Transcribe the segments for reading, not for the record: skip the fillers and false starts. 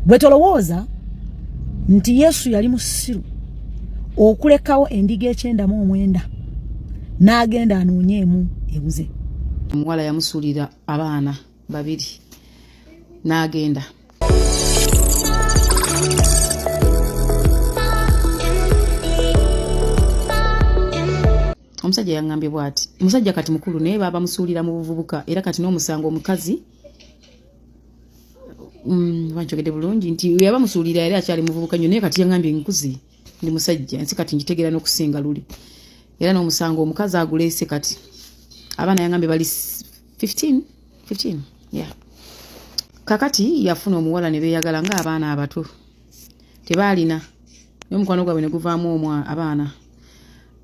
bwe tolowooza nti Yesu yali musiru okulekawo endiga 99 n'agenda anoonyeemu ebuze. Omuwala yamusuulira abaana 2 n'agenda. Omusajja yangambye bw'ati, omusajja kati mukulu naye baba musuulira mu buvubuka era kati n'omusango omukazi wanjogedde bulungi nti yaba musuulira era akyali muvubuka nnyo naye kati yangambye nkuzi ndi musajja nsi kati nkitegera n'okusinga luli era n'omusango omukazi aguleese kati abaana yangambye bali 15 yeah. Kakati yafuna omuwala ne beeyagala ng'abaana abato tebaalina n'omukwano gwabwe ne guvaamu abaana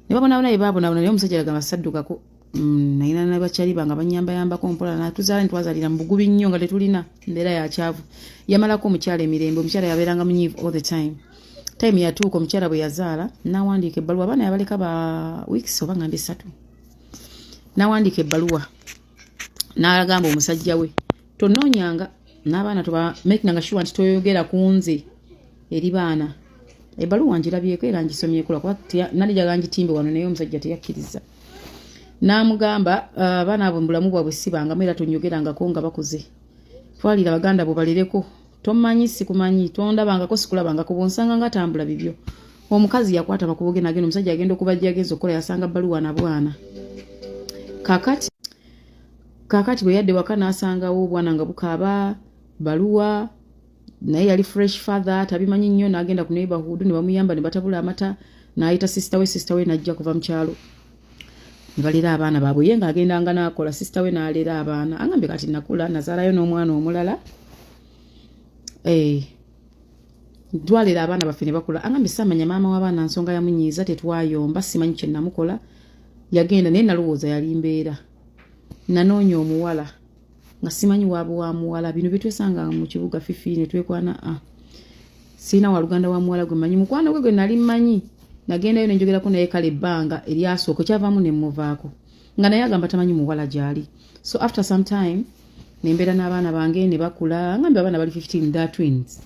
ne babona naye baabona naye omusajja yagamba saddukako nayina ne bakyali banga banyambayambako mpola natuzaala ntwazalira mu bugubi nnyo nga tetulina mbeera ya kyavu. Yamalako omukyala emirembe, omukyala yabeeranga munyiivu all the time. Time yatuuka omukyala bwe yazaala n'awandiika ebbaluwa, abaana yabaleka ba weeks oba ngambye 3. N'awandiika ebbaluwa n'agamba omusajja we tonoonyanga n'abaana toba makinga sure nti toyogera ku nze eri baana. Ebbaluwa ngirabyeko era ngisomyeko lwakuba nali jaga ngitimbe wano naye omusajja teyakkiriza. N'amugamba abaana abo mbulamu bwabwe sibangamu era tonyogerangako nga bakuze. Twalira baganda bo balireko tomanyi sikumanyi tondabangako sikulabangako bonsanga nga tambula bibyo. Omukazi yakwata bakuboge nagenda omusajja agenda okubajja agenza okola yasanga bbaluwa na bwana. Kakati bwe yadde waka n'asangawo obwana nga bukaaba baluwa naye yali fresh father tabimanyi nnyo n'agenda ku neighborhood ne bamuyamba ne batabula amata n'ayita sister we n'ajja kuva mu kyalo ne balera abaana baabwe ye ng'agendanga n'akola sister we n'alera abaana angambye kati nakula nazaalayo n'omwana omulala twalera abaana baffe ne bakula angambye samanya maama w'abaana nsonga yamunyiiza tetwayomba simanyi kye namukola yagenda naye nalowooza yali mbeera nanoonya omuwala nga simanyi waabo wa muwala bino byetwesanga mu kibuga fifi ne twekwana sina wa luganda wa muwala gwe manyi mukwano gwe nali manyi nagendayo ne njogerako naye kale ebbanga eryasooka kyavaamu ne muvaako nga naye agamba tamanyi muwala gyali. So after some time nembeera n'abaana bange ne bakula ngambye abaana bali 15 da twins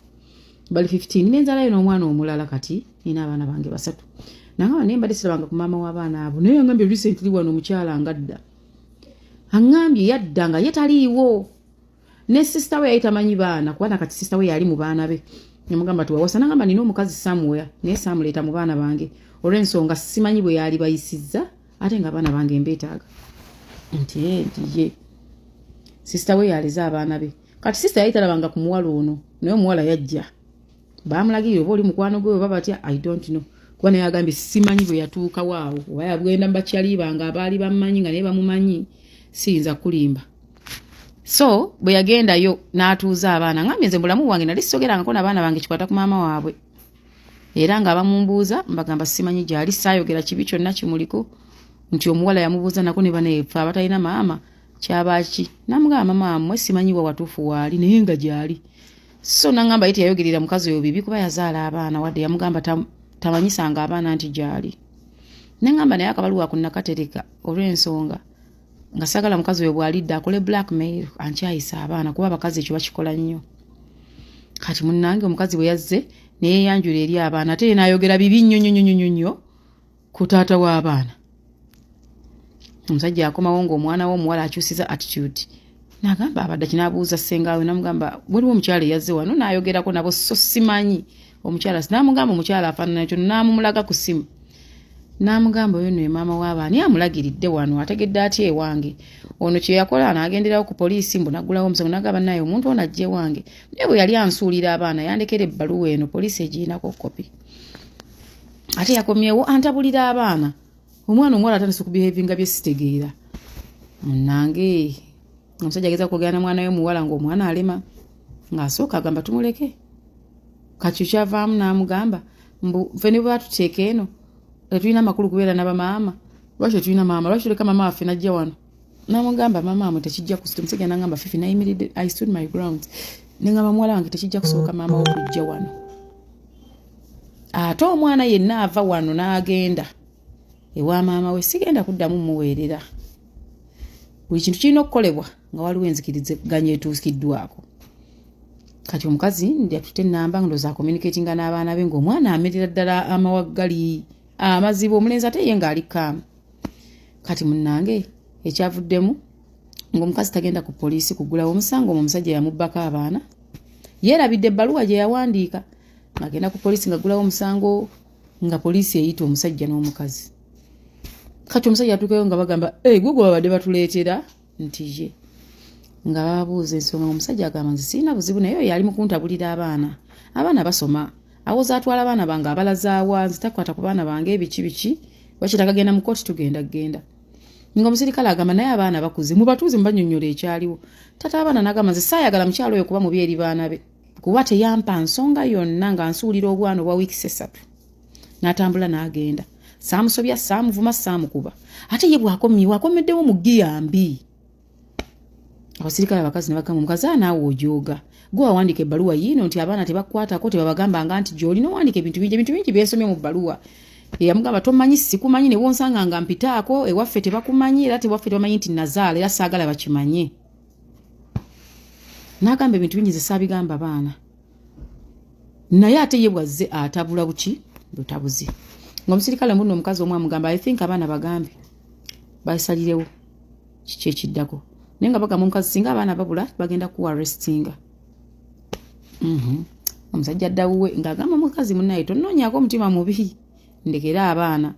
bali 15 nenzaalayo n'omwana omulala kati nina abaana bange 3 nangamba naye mbadde sirabanga ku maama w'abaana abo naye angambye recently wano omukyala ngadda angambye yadda nga ye taliiwo ne sister we yayitamanyi baana kubana kati sister we yali mu baana be nemugamba tuwawasa nangamba nina omukazi Samuel naye samuleeta mu baana bange olw'ensonga simanyi bwe yali bayisizza ate nga abaana bange mbeetaaga nti ye sister we yaliza abaana be kati sister yayitalabanga ku muwala ono naye omuwala yajja baamulagirira oba oli mukwano gwe oba batya I don't know kuba naye agambye simanyi bwe yatuuka waawo oba yagenda bakyali banga abaali bamumanyi nga naye bamumanyi siyinza kulimba. So bwe yagendayo n'atuuza abaana ngambye nze bulamu bwange nali sogerangako n'abaana bange kikwata ku maama waabwe era nga abamumbuuza mbagamba simanyi gyali saayogera kibi kyonna kimuliko nti omuwala yamubuuza nako ne baneefa abatalina maama kyabaki n'amugamba maama mmwe simanyi wa watuufu waali naye nga gyali. So nangamba yiti yayogerera mukazi oyo bibi kuba yazaala abaana wadde yamugamba tamanyisanga abaana nti gyali. Nengamba naye akabaluwa kunnakatereka olw'ensonga nga sagala mukazi we bwalidde akole blackmail ankyayisa abaana kuba abakazi ekyo bakikola nnyo. Kati munnange omukazi bwe yazze naye yanjula eri abaana ate n'ayogera bibi nnyo ku taata w'abaana. Omusajja akomawo ng'omwana w'omuwala akyusiza attitude n'agamba abadde kinaabuuza ssengawe n'amugamba waliwo omukyala yazze wano n'ayogerako nabo so simanyi omukyala n'amugamba omukyala afaanana ekyo n'amumulaga ku simu n'amugamba oyo ne maama w'abaana yamulagiridde wano ategedde atya ewange ono kye yakola n'agenderawo ku poliisi mbu naggulawo omusango n'agamba naye omuntu ono ajja ewange naye bwe yali ansuulira abaana yandekera ebbaluwa eno poliisi egirinako kopi ate yakomyewo antabulira abaana omwana omuwala atandise okubihevinga bye sitegeera nange omusajja ageza kwogera na mwana we muwala ng'omwana alema ng'asooka agamba tumuleke kakyo kyavaamu n'amugamba mbu ffe ne bwe batuteeka eno tetulina amakulu kubeera n'abamaama lwaki tetulina maama lwaki tuleka maama waffe najja wano n'amugamba maama wamwe tekijja kusita omusajja n'agamba fifi nayimiridde I stood my ground nengamba muwala wange tekijja kusooka maama okujja wano ate omwana yenna ava wano n'agenda ewa maama we sigenda kuddamu muweerera buli kintu kirina okukolebwa nga waliwo enzikiriziganya etuukiddwako kati omukazi ndi atute namba ndoza communicating n'abaana be ng'omwana amerera ddala amawaggali amazibu omulenzi ate ye ng'ali kaamu. Kati munnange ekyavuddemu ng'omukazi tagenda ku poliisi kugulawo omusango omusajja yamubbako abaana yeerabidde ebbaluwa gye yawandiika ng'agenda ku poliisi ng'agulawo omusango nga poliisi eyita omusajja n'omukazi. Kati omusajja atuukeyo nga bagamba gwe babadde batuleetera nti ye nga babuuza ensonga omusajja agamba nti sirina buzibu naye oyo ali mu kuntabulira abaana basoma awoza atwala abaana bange abalazaawa nzi takwata ku baana bange ebiki wakitaka genda mu kooti tugenda ng'omusirikale agamba naye abaana bakuze mubatuuze mubanyonnyola ekyaliwo. Tata abaana n'agamba nti saayagala mukyalo oyo kuba mubi eri baana be kuba teyampa nsonga yonna nga nsuulira obwana obwa wiikisi 3 n'atambula n'agenda. Saamusobya saamuvuma saamukuba ate ye bw'akomeddewo mu giyambi. Abasirikale abakazi ne bagamba omukazi naawe ojooga gwe wawandiika ebbaluwa yiino nti abaana tebakwatako tebabagambanga nti gy'olina owandiika ebintu bingi byesomye mu bbaluwa. Yamugamba tomanyi sikumanyi ne wonsanga nga mpitaako ewaffe tebakumanyi era tewaffe tebamanyi nti nazaala era saagala bakimanye. N'agamba ebintu bingi ze saabigamba baana naye ate ye bwazze atabula lutabuzi. Ng'omusirikale mbuno omukazi omwe amugamba I think abaana bagambe bayisalirewo kiki ekiddako naye nga bagamba omukazi singa abaana babula bagenda ku arrestinga. Omusajja addawuwe ng'agamba omukazi munnaye tonnoonyaako omutima mubi ndekera abaana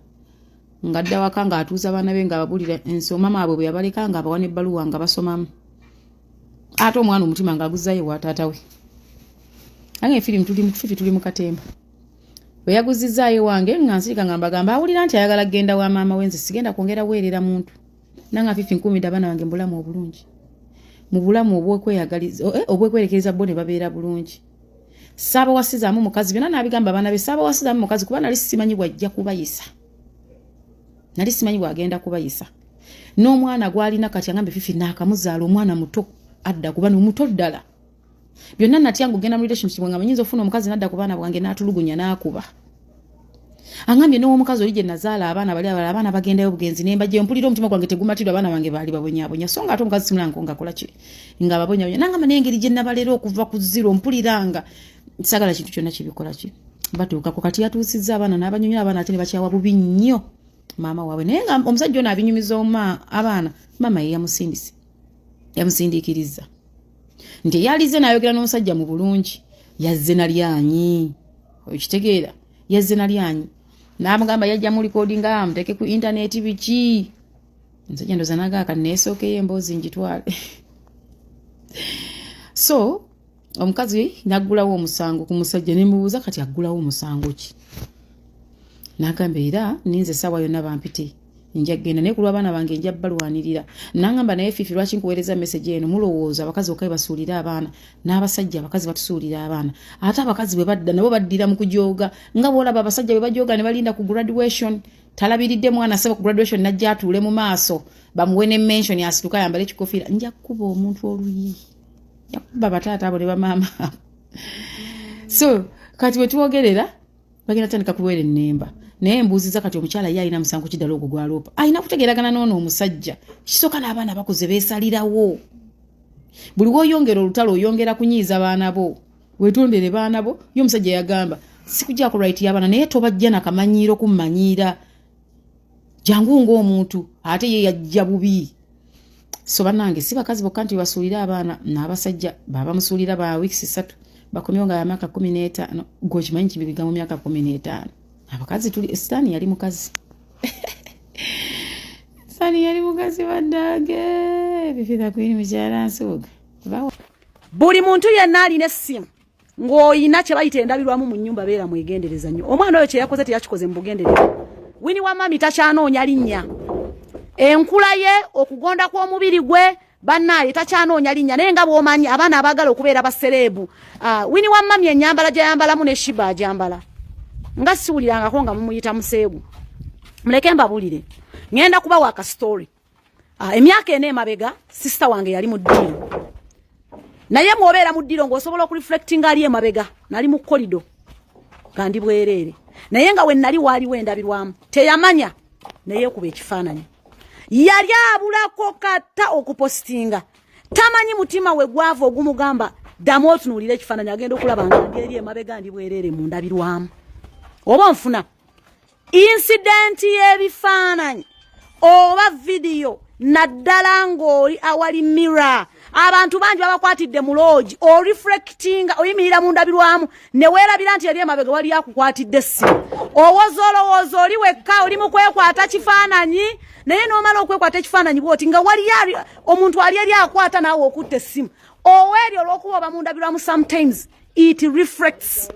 ng'adda waka ng'atuuza abaana be ng'ababulira ensoma maabwe bwe yabaleka ng'abawa n'ebbaluwa nga basomamu ate omwana omutima ng'aguzzayo wa taata we. Ange firimu tuli mu katemba bwe yaguzizzaayo wange nga nsirika nga mbagamba awulira nti ayagala kgenda wa maama we nze sigenda kwongera weerera muntu nanga fifi nkumi abaana bange mbulamu obulungi mu bulamu obwekwerekereza bo ne babeera bulungi. Saaba wasizaamu mukazi byonna n'abigamba abaana be saaba wasizaamu mukazi kuba nali simanyi bw'ajja kubayisa nali simanyi bw'agenda kubayisa. N'omwana gwalina kati agambe fifi naakamuzaala omwana muto adda kuba n'omuto ddala byonna natya ng'ogenda mu relationship nga manyinza ofuna omukazi n'adda ku baana bwange n'atulugunya n'akuba. Angambye n'omukazi oli gye nazaala abaana bali abaana bagendayo bugenzi ne mbajja mpulira omutima gwange tegumatidwa abaana bange baali babonyabonya so nga ate omukazi simulango ngakola ki nga babonyabonya nangamba n'engeri gye nabalera okuva ku zero mpuliranga sagala kintu kyonna kibikola ki batuuka ku kati yatuusizza abaana n'abanyonyola abaana ate ne bakyawa bubi nnyo maama waabwe naye nga omusajja ono abinyumiza abaana maama ye yamusindiikiriza nti yalize n'ayogera n'omusajja mu bulungi yazze nalyanyi okitegeera yazze nalyanyi n'amugamba yajja mu recordinga amuteke ku internet biki nsajja ndoza nagaaka neesookeyo emboozi njitwale. So omukazi n'aggulawo omusango ku musajja ne mubuuza kati aggulawo omusango ki n'agamba era ninze essaawa yonna bampite nja kgenda naye ku lw'abaana bange nja balwanirira. N'angamba naye fifi lwaki nkuweereza message eno mulowooza abakazi okaye basuulire abaana n'abasajja abakazi batusuulire abaana ate abakazi bwe badda nabo baddira mu kujooga nga bw'olaba abasajja bwe bajooga ne balinda ku graduation talabiridde mwana asaba ku graduation najja atuule mu maaso bamuwe ne mention asituka yambale ekikofiira nja kukuba omuntu oluyi nja kukuba bataata abo ne bamaama. So kati bwe tuwogerera bagenda tandika kuweera ennemba naye mbuuziza kati omukyala ye alina musango kiddala ogwo gwaloopa alina kutegeeragana n'ono omusajja kisooka n'abaana bakoze beesalirawo buli woyongera olutalo oyongera kunyiiza baana bo wetondere baana bo ye omusajja yagamba sikujja ku right y'abaana naye tobajja nakamanyiiro kummanyiira jangu ng'omuntu ate ye yajja bubi. So bannange si bakazi bokka nti basuulire abaana n'abasajja baba musuulira ba wiikisi 3 bakomyewo nga myaka 15 gwokimanyi kibiga mu myaka 15 abakazi tuli Sitani yali mukazi Sitani yali mukazi wadage bifika kwini mukyala nsuga buli muntu yenna alina essimu ng'oyina kye bayita endabirwamu mu nnyumba beera mwegendereza nnyo. Omwana oyo kye yakoze teyakikoze mu bugendereza. Wini wa mami takyanoonya linnya enkula ye okugonda kw'omubiri gwe bannaye takyanoonya linnya naye nga bw'omanyi abaana abaagala okubeera basereebu wini wa mami ennyambala gye yambalamu ne shiba agyambala nga siwulirangako nga mumuyita museegu. Muleke mbabulire ngenda kubawa aka story. Emyaka ene emabega sister wange yali mu ddiiro naye mwobeera mu ddiiro ng'osobola okureflectinga ali emabega nali mu kolido kandi bwereere naye nga we nali waaliwo endabirwamu teyamanya naye kuba ekifaananyi yali abulako kata okupostinga tamanyi mutima we gwava ogumugamba ddamu otunuulira ekifaananyi agenda okulaba nga ndi eri emabega ndi bwereere mu ndabirwamu oba nfuna incidenti y'ebifaananyi oba vidiyo naddala ng'oli awali mirror abantu bangi babakwatidde mu loogi oreflectinga oyimirira mu ndabirwamu ne weerabira nti eri emabega wali akukwatidde essimu olowooza oli wekka oli mu kwekwata kifaananyi naye n'omala okwekwata ekifaananyi bw'oti nga wali omuntu ali eri akwata naawe okutta essimu oweeryo olw'okuba oba mu ndabirwamu sometimes it reflects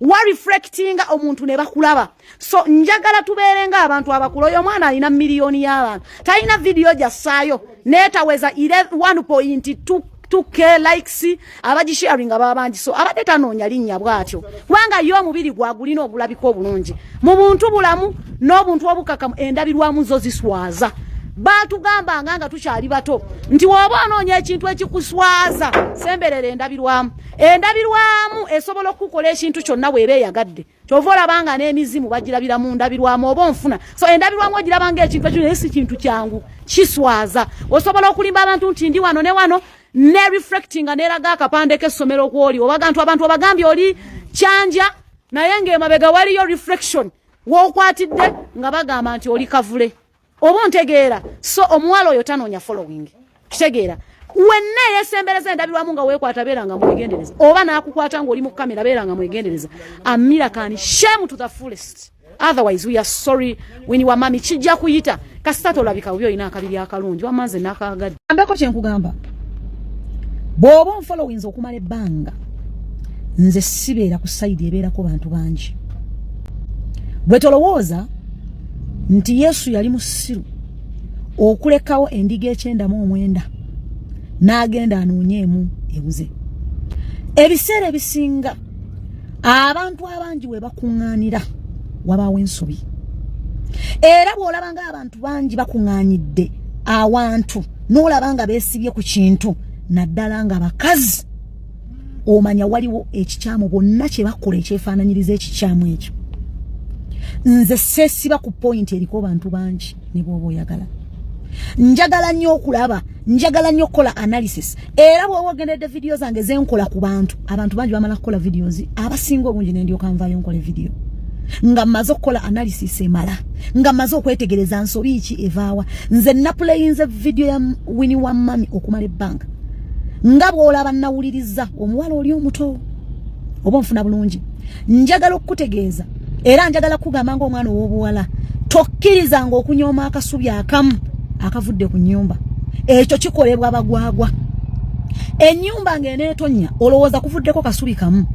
wa reflectinga omuntu ne bakulaba so njagala tubeerenga abantu abakulu oyo omwana alina miliyoni y'abantu talina vidiyo gy'assaayo neetaweza 1.2k likes abagisharinga baba bangi so abadde tanoonya linnya bw'atyo kubanga yo omubiri gwagulina obulabika obulungi mu buntu bulamu n'obuntu obukakamu endabirwamu zo ziswaza batugamba nga tukyali bato nti woba onoonya ekintu ekikuswaza semberera endabirwamu esobola okukola ekintu kyonna bw'eba eyagadde kyova olabanga n'emizimu bagirabira mu ndabirwamu oba onfuna so endabirwamu ogirabanga ekintu ekyo naye si kintu kyangu kiswaza osobola okulimba abantu nti ndi wano ne wano ne reflectinga neeraga akapande k'essomero kw'oli abantu obagambye oli kyanja naye ng'emabega waliyo reflection w'okwatidde nga bagamba nti oli kavule oba ntegeera so omuwala oyo tanoonya following kitegeera wenna yesembereza endabirwamu nga weekwata beera nga mwegendereza oba n'akukwata ng'oli mu kamera beera nga mwegendereza amirakani shame to the fullest otherwise we are sorry when wa mami kijja kuyita kasita tolabika byo ina akabiri akalungi wamanze n'akagadde ambeko kyenkugamba bw'oba onfollowings okumala ebbanga nze sibeera ku sayidi ebeerako bantu bangi bwe tolowooza nti Yesu yali musiru okulekawo endiga 99 n'agenda anoonyeemu ebuze ebiseera ebisinga abantu abangi we bakuŋŋaanira wabaawo ensobi era bw'olaba nga abantu bangi bakuŋŋaanyidde awantu n'olaba nga beesibye ku kintu naddala nga bakazi omanya waliwo ekikyamu bonna kye bakola ekyefaananyiriza ekikyamu ekyo nze sesiba ku point eriko bantu bangi ne bw'oba oyagala njagala nnyo okulaba njagala nnyo okukola analysis era bw'oba ogendedde vidiyo zange zenkola ku bantu bangi bamala kukola videos abasinga obungi ne ndyoka nvaayo nkola video nga mmaze okukola analysis emala nga mmaze okwetegereza nsobi ki evaawa nze naplayinze video ya Winnie wa Mami okumala ebbanga nga bw'olaba nawuliriza omuwala oli omuto oba nfuna bulungi njagala okutegeeza era njagala kugamba nga omwana ow'obuwala tokkirizanga okunyooma akasubi akamu akavudde ku nnyumba ekyo kikolebwa abagwagwa ennyumba ng'eneetonya olowooza kuvuddeko kasubi kamu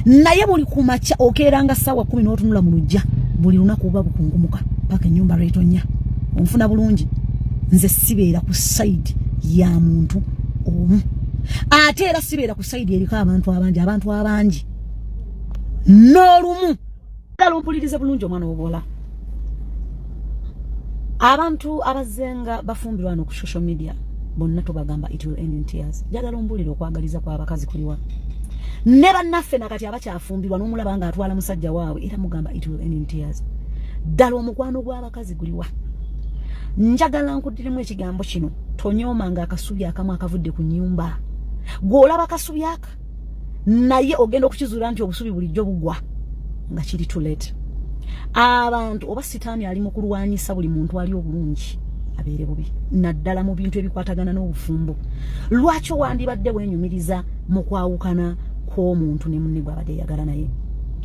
naye buli kumakya okeeranga ssaawa 10 n'otunula mu luggya buli lunaku buba bukungumuka paka ennyumba lwetonya onfuna bulungi nze sibeera ku sayidi ya muntu omu ate era sibeera ku sayidi eriko abantu abangi n'olumu mpulirize bulungi omwana w'obuwala abantu abazenga bafumbirwa wano ku social media bonna tubagamba it will end in tears jagala ombulira okwagaliza kw'abakazi kuliwa ne bannaffe nakati abakyafumbirwa n'omulaba nga atwala musajja waabwe era mugamba it will end in tears ddala omukwano gw'abakazi guliwa njagala nkuddiremu ekigambo kino tonyoomanga akasubi akamu akavudde ku nnyumba gw'olaba akasubi aka naye ogenda okukizuula nti obusubi bulijjo bugwa nga kiri too late abantu oba sitaani ali mu kulwanyisa buli muntu ali obulungi abeere bubi naddala mu bintu ebikwatagana n'obufumbo lwaki wandibadde wenyumiriza mu kwawukana kw'omuntu ne munne gw'abadde yagala naye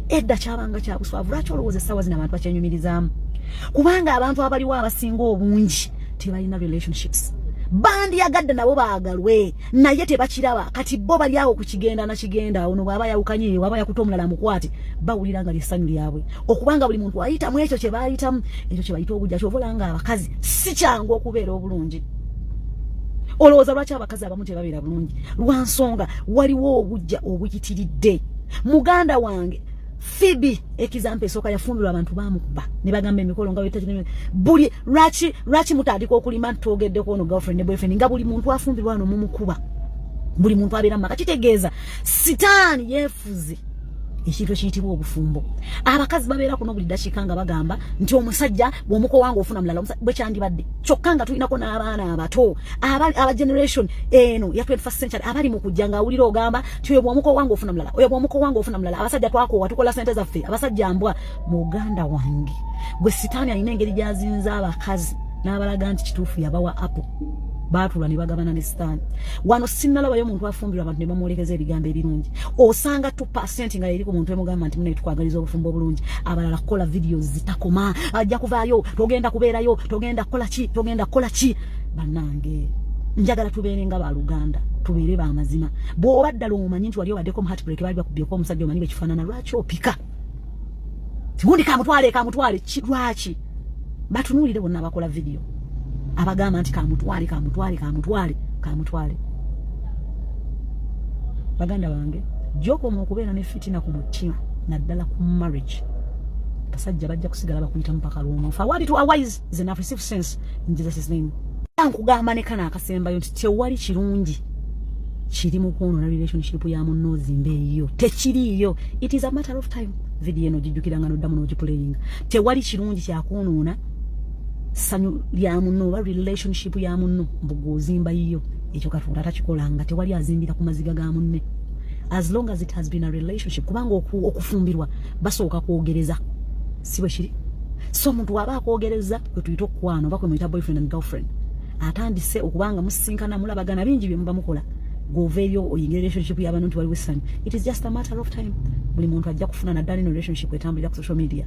edda kyabanga kya buswavu lwaki olowooza essaawa zino abantu bakyenyumirizaamu kubanga abantu abaliwo abasinga obungi tebalina relationships bandi yagadde nabo baagalwe naye tebakiraba kati bo bali awo kukigenda nakigenda ono bwaba yawukanye waba yakuta omulala mukwate bawulira nga lyessanyu lyabwe okubanga buli muntu ayita mu ekyo kye baayitamu ekyo kye bayita obujja kyovolanga abakazi si kyangu okubeera obulungi olowooza lwaki abakazi abamu tebabeera bulungi lwansonga waliwo obujja obuyitiridde muganda wange Phoebe ekizampe soka yafumbirwa abantu bamukuba ne bagamba emikolo nga wetatu buli lwaki mutandika okulima ntogedde ko no girlfriend ne boyfriend nga buli muntu afumbirwa no mumukuba buli muntu abeera maka kitegeeza sitaani yefuze ekintu ekiyitibwa obufumbo. Abakazi babeera kuno buli dakika nga bagamba nti omusajja bw'omuko wange ofuna mulala bwe kyandibadde kyokka nga tulinako n'abaana abato aba generation eno ya 21st century abali mu kujja nga awulira ogamba nti oyo bw'omuko wange ofuna mulala oyo bw'omuko wange ofuna mulala abasajja twakoowa tukola sente zaffe abasajja mbwa muganda wange gwe sitaani alina engeri gy'azinza abakazi n'abalaga nti kituufu yabawa apo baatula ne bagabana ne sitaani wano sinnalabayo omuntu afumbirwa abantu ne bamwolekeza ebigambo ebirungi osanga 2% nga eri ku muntu emugamba nti mune tukwagaliza obufumbo obulungi abalala kukola videos zitakoma ajja kuvaayo togenda kubeerayo togenda kukola ki bannange njagala tubeere nga baluganda tubeere ba mazima bw'oba ddala omanyi nti wali obaddeko mu heartbreak bali bakubyeko omusajja omanyi bwe kifaanana lwaki opika tigundi kamutwale lwaki batunuulire bonna bakola video abagamba nti kamutwale baganda bange joko mu kubeera ne fitina ku mutima naddala ku marriage basajja bajja kusigala bakuyita mpaka lwomu fa wali to wise is enough receive sense in Jesus' name nkugamba ne kana akasembayo nti tewali kirungi kiri mu kuonoona relationship ya munno zimbe iyo tekiriyo it is a matter of time video eno jijukiranga noddamu n'ogiplaying tewali kirungi kya kuonoona sanyu lya munno wa relationship ya munno mbugozimba iyo ekyo Katonda atakikolanga tewali azimbira ku maziga ga munne as long as it has been a relationship kubanga okufumbirwa basooka kwogereza siwe kiri so muntu waba akwogereza kwe tuyita okwana oba kwe muyita boyfriend and girlfriend atandise okubanga musinkana mulabagana bingi bye muba mukola goveyo oyingira relationship y'abantu nti waliwo essanyu it is just a matter of time buli muntu ajja kufuna naddala ino relationship etambulira ku social media